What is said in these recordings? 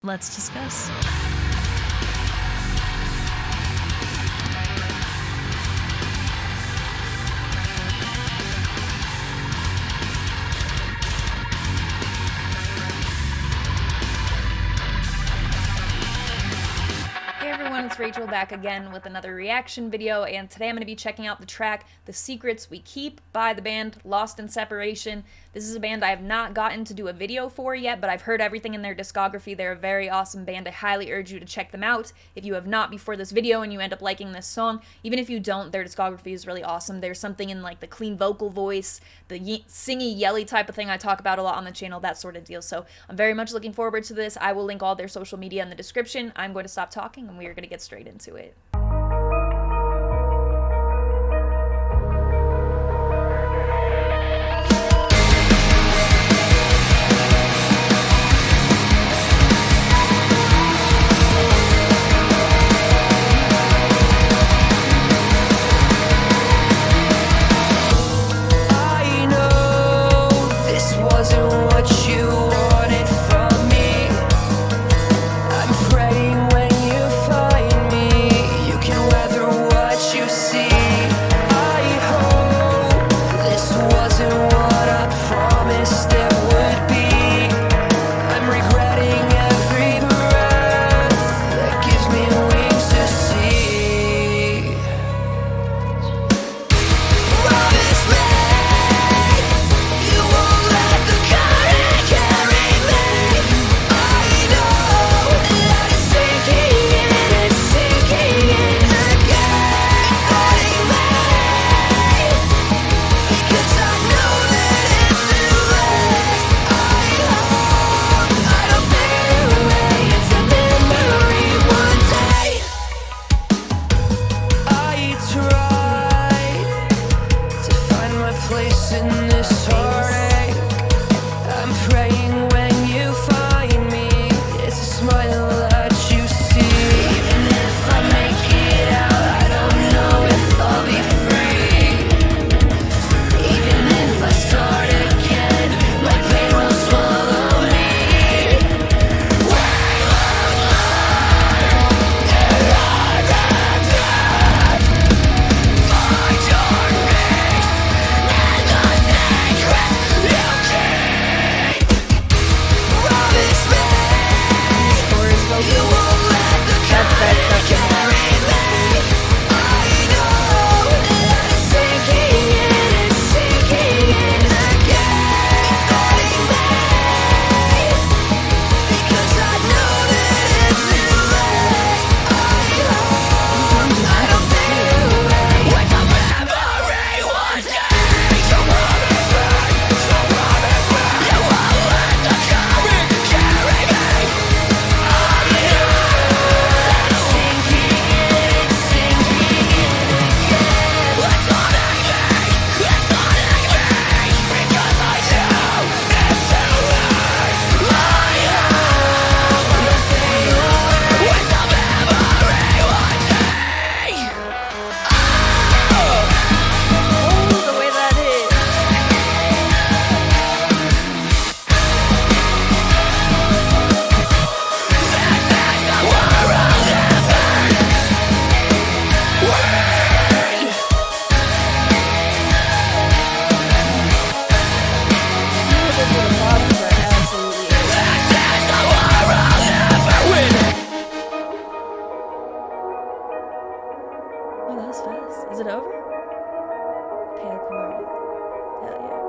Let's discuss. It's Rachel back again with another reaction video, and today I'm going to be checking out the track The Secrets We Keep by the band Lost in Separation. This is a band I have not gotten to do a video for yet, but I've heard everything in their discography. They're a very awesome band. I highly urge you to check them out if you have not before this video and you end up liking this song. Even if you don't, their discography is really awesome. There's something in like the clean vocal voice, the singy, yelly type of thing I talk about a lot on the channel, that sort of deal. So I'm very much looking forward to this. I will link all their social media in the description. I'm going to stop talking and we are going to get straight into it. Oh, that was fast. Is it over? Pale Chord. Hell yeah.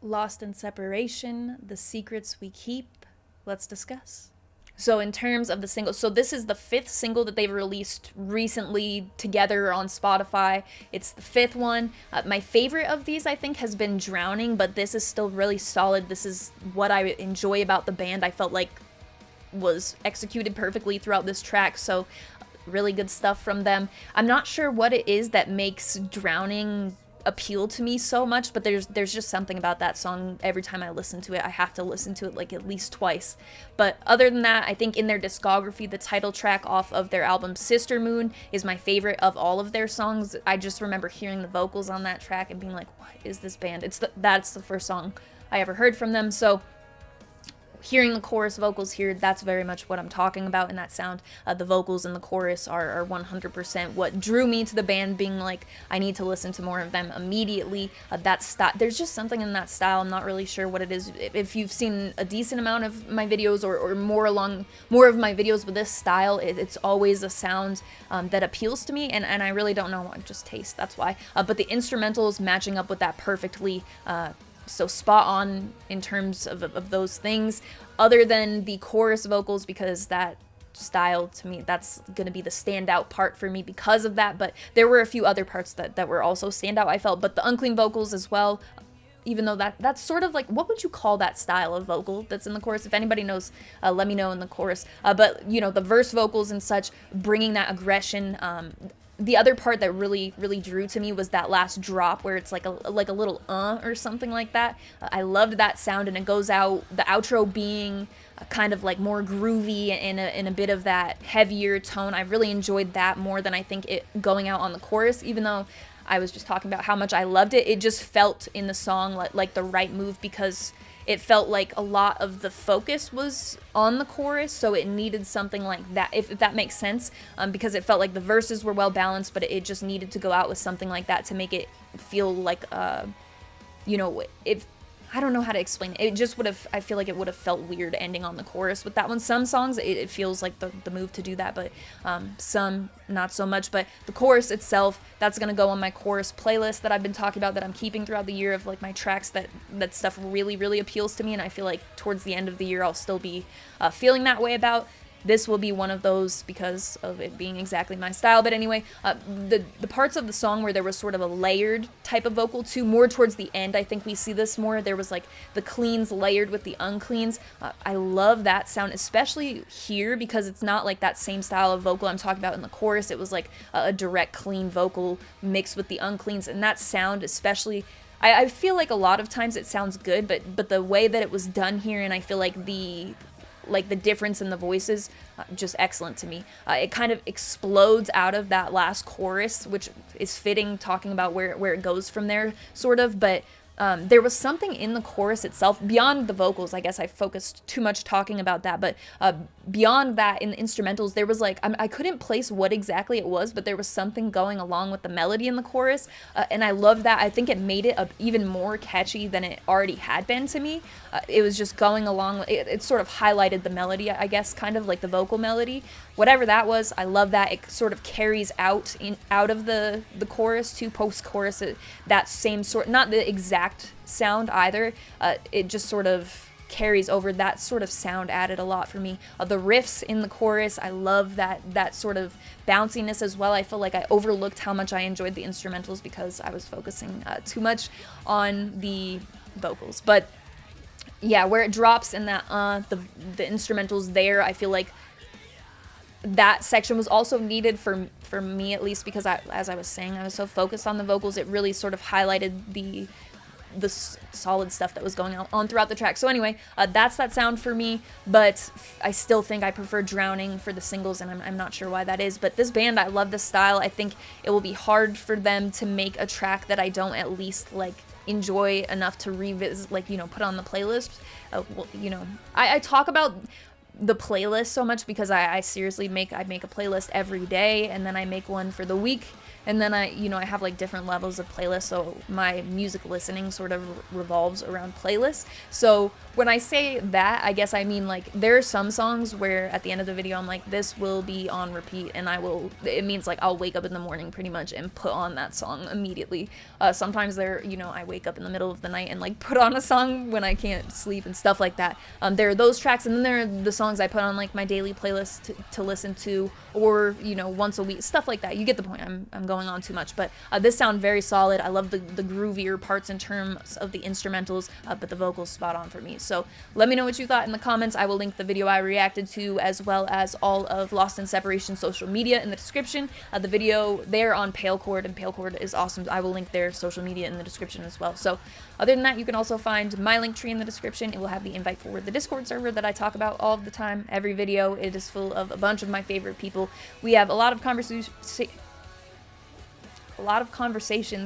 Lost in Separation, The Secrets We Keep. Let's discuss. So in terms of the single, so this is the 5th single that they've released recently together on Spotify. It's the 5th one. My favorite of these, I think, has been Drowning, but this is still really solid. This is what I enjoy about the band. I felt like was executed perfectly throughout this track, so really good stuff from them. I'm not sure what it is that makes Drowning appeal to me so much, but there's just something about that song. Every time I listen to it, I have to listen to it like at least twice. But other than that, I think in their discography, the title track off of their album Sister Moon is my favorite of all of their songs. I just remember hearing the vocals on that track and being like, what is this band? That's the first song I ever heard from them. So hearing the chorus vocals here, that's very much what I'm talking about in that sound. The vocals and the chorus are 100% what drew me to the band, being like, I need to listen to more of them immediately. That style, there's just something in that style. I'm not really sure what it is. If you've seen a decent amount of my videos or more of my videos with this style, it's always a sound that appeals to me, and I really don't know, just taste, that's why. But the instrumentals matching up with that perfectly, so spot on in terms of those things, other than the chorus vocals, because that style, to me, that's going to be the standout part for me because of that. But there were a few other parts that were also standout, I felt. But the unclean vocals as well, even though that's sort of like, what would you call that style of vocal that's in the chorus? If anybody knows, let me know in the chorus. But, you know, the verse vocals and such, bringing that aggression. The other part that really drew to me was that last drop where it's like a little or something like that. I loved that sound, and it goes out, the outro being kind of like more groovy and in a bit of that heavier tone. I really enjoyed that more than I think it going out on the chorus, even though I was just talking about how much I loved it. It just felt in the song like the right move, because it felt like a lot of the focus was on the chorus, so it needed something like that, if that makes sense, because it felt like the verses were well balanced, but it just needed to go out with something like that to make it feel like, you know, if I don't know how to explain it. It just would have, I feel like it would have felt weird ending on the chorus with that one. Some songs, it feels like the move to do that, but some not so much. But the chorus itself, that's going to go on my chorus playlist that I've been talking about, that I'm keeping throughout the year, of like my tracks that stuff really appeals to me. And I feel like towards the end of the year, I'll still be feeling that way about. This will be one of those because of it being exactly my style. But anyway, the parts of the song where there was sort of a layered type of vocal too, more towards the end, I think we see this more. There was like the cleans layered with the uncleans. I love that sound, especially here, because it's not like that same style of vocal I'm talking about in the chorus. It was like a direct clean vocal mixed with the uncleans, and that sound especially, I feel like a lot of times it sounds good, but the way that it was done here, and I feel like the difference in the voices, just excellent to me. It kind of explodes out of that last chorus, which is fitting, talking about where it goes from there, sort of. But there was something in the chorus itself, beyond the vocals. I guess I focused too much talking about that, but beyond that, in the instrumentals, there was like, I couldn't place what exactly it was, but there was something going along with the melody in the chorus, and I loved that. I think it made it even more catchy than it already had been to me. It was just going along, it sort of highlighted the melody, I guess, kind of like the vocal melody. Whatever that was, I love that. It sort of carries out of the chorus to post-chorus, that same sort, not the exact sound either, it just sort of carries over. That sort of sound added a lot for me. The riffs in the chorus, I love that sort of bounciness as well. I feel like I overlooked how much I enjoyed the instrumentals because I was focusing too much on the vocals. But yeah, where it drops in that the instrumentals there, I feel like that section was also needed for me, at least, because as I was saying, I was so focused on the vocals. It really sort of highlighted the solid stuff that was going on throughout the track. So anyway, that's that sound for me, but I still think I prefer Drowning for the singles, and I'm not sure why that is. But this band, I love this style. I think it will be hard for them to make a track that I don't at least like enjoy enough to revisit, like, you know, put on the playlist. Well, you know, I talk about the playlist so much because I seriously make a playlist every day, and then I make one for the week, and then I have like different levels of playlists, so my music listening sort of revolves around playlists. So when I say that, I guess I mean like there are some songs where at the end of the video I'm like, this will be on repeat, and it means like I'll wake up in the morning pretty much and put on that song immediately. Sometimes I wake up in the middle of the night and like put on a song when I can't sleep and stuff like that. There are those tracks, and then there are the songs I put on like my daily playlist to listen to, or once a week, stuff like that. You get the point. I'm going on too much, but this sound very solid. I love the groovier parts in terms of the instrumentals, but the vocals spot on for me. So let me know what you thought in the comments. I will link the video I reacted to as well as all of Lost in Separation social media in the description. The video there on Pale Chord, and Pale Chord is awesome. I will link their social media in the description as well. So other than that, you can also find my link tree in the description. It will have the invite for the Discord server that I talk about all the time, every video. It is full of a bunch of my favorite people. We have a lot of conversation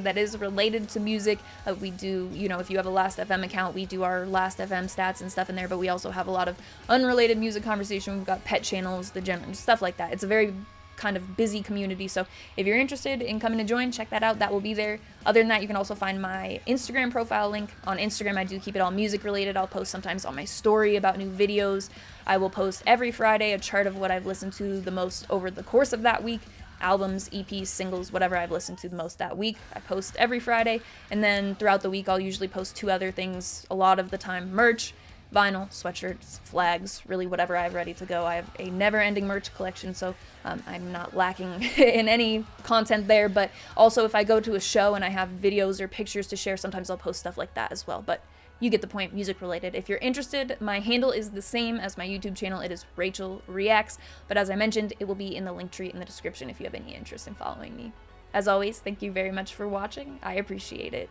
that is related to music. We do, you know, if you have a Last FM account, we do our Last FM stats and stuff in there, but we also have a lot of unrelated music conversation. We've got pet channels, the gym, and stuff like that. It's a very kind of busy community, so if you're interested in coming to join, check that out. That will be there. Other than that, you can also find my Instagram profile link. On Instagram, I do keep it all music related. I'll post sometimes on my story about new videos. I will post every Friday a chart of what I've listened to the most over the course of that week. Albums, EPs, singles, whatever I've listened to the most that week. I post every Friday, and then throughout the week I'll usually post 2 other things a lot of the time: merch, vinyl, sweatshirts, flags, really whatever I have ready to go. I have a never-ending merch collection, so I'm not lacking in any content there. But also, if I go to a show and I have videos or pictures to share, sometimes I'll post stuff like that as well. But you get the point, music related. If you're interested, my handle is the same as my YouTube channel. It is Rachel Reacts, but as I mentioned, it will be in the link tree in the description if you have any interest in following me. As always, thank you very much for watching. I appreciate it.